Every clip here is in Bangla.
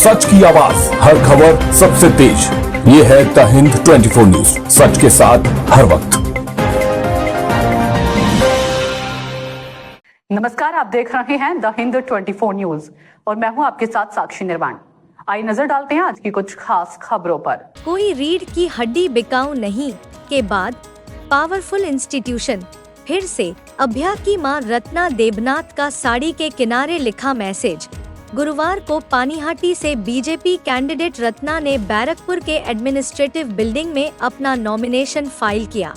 सच की आवाज, हर खबर सबसे तेज। ये है द हिंद 24 न्यूज, सच के साथ हर वक्त। नमस्कार, आप देख रहे हैं द हिंद 24 न्यूज और मैं हूं आपके साथ साक्षी निर्वाण। आइए नजर डालते हैं आज की कुछ खास खबरों पर। कोई रीढ़ की हड्डी बिकाऊ नहीं के बाद पावरफुल इंस्टीट्यूशन फिर से। अभ्या की मां रत्ना देबनाथ का साड़ी के किनारे लिखा मैसेज। गुरुवार को पानीहाटी से बीजेपी कैंडिडेट रत्ना ने बैरकपुर के एडमिनिस्ट्रेटिव बिल्डिंग में अपना नॉमिनेशन फाइल किया।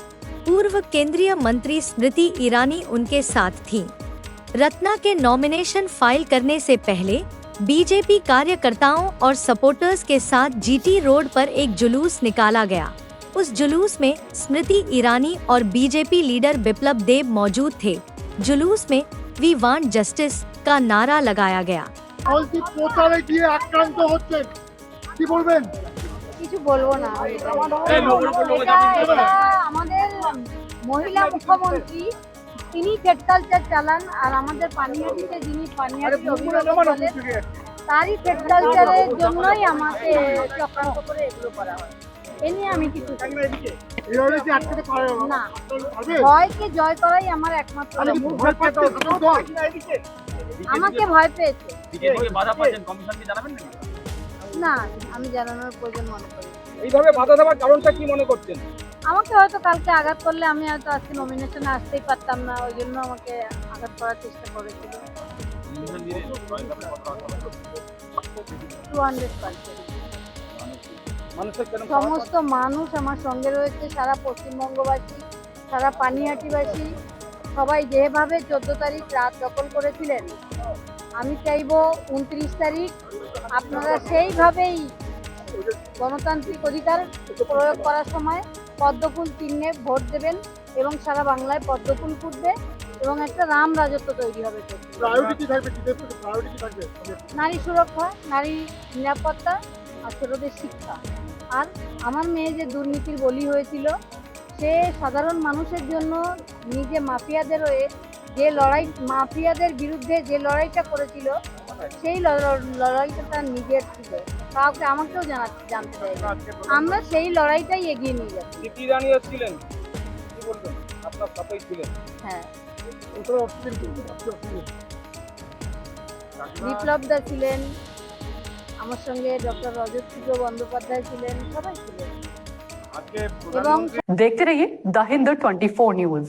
पूर्व केंद्रीय मंत्री स्मृति ईरानी उनके साथ थीं। रत्ना के नॉमिनेशन फाइल करने से पहले बीजेपी कार्यकर्ताओं और सपोर्टर्स के साथ जीटी रोड पर एक जुलूस निकाला गया। उस जुलूस में स्मृति ईरानी और बीजेपी लीडर बिप्लब देब मौजूद थे। जुलूस में वी वांट जस्टिस का नारा लगाया गया। কি বলবেন? কিছু বলবো না। আমাদের মহিলা মুখ্যমন্ত্রী তিনি থ্রেড কালচার চালান, আর আমাদের পানিহাটিতে যিনি পানিহাটি অভিভাবক বলেন তারই থ্রেড কালচারের জন্যই আমাকে চক্রান্ত করে এগুলো করা হয়। এ নিয়ে আমি কিছু না, ভয়কে জয় করাই আমার একমাত্র। আমাকে ভয় পেয়েছে না, আমি জানানোর প্রয়োজন মনে করি। এইভাবে বাধা দেওয়ার কারণটা কি মনে করছেন? আমাকে হয়তো কালকে আঘাত করলে আমি হয়তো আজকে নমিনেশনে আসতেই পারতাম না, ওই জন্য আমাকে আঘাত করার চেষ্টা করেছিল। 200%। সমস্ত মানুষ আমার সঙ্গে রয়েছে, সারা পশ্চিমবঙ্গবাসী, সারা পানিহাটিবাসী, সবাই যেভাবে 14 তারিখ রাত দখল করেছিলেন, আমি চাইবো 29 তারিখ আপনারা সেইভাবেই গণতান্ত্রিক অধিকার প্রয়োগ করার সময় পদ্মফুল চিহ্নে ভোট দেবেন এবং সারা বাংলায় পদ্মফুল ফুটবে এবং একটা রাম রাজত্ব তৈরি হবে। নারী সুরক্ষা, নারী নিরাপত্তা আর ছোটদের শিক্ষা। আর আমার মেয়ে যে দুর্নীতির বলি হয়েছিল, সে সাধারণ মানুষের জন্য নিজে মাফিয়াদের হয়ে যে লড়াই, মাফিয়াদের বিরুদ্ধে যে লড়াইটা করেছিল, সেই লড়াইটা তার নিজের ছিল, কাউকে আমাকেও জানতে চাই। আমরা সেই লড়াইটাই এগিয়ে নিয়ে যাচ্ছি। হ্যাঁ, বিপ্লব দা ছিলেন আমার সঙ্গে, ডক্টর রজত বন্দ্যোপাধ্যায় ছিলেন, সবাই ছিলেন। এবং देखते रहिए द हिंद 24 न्यूज।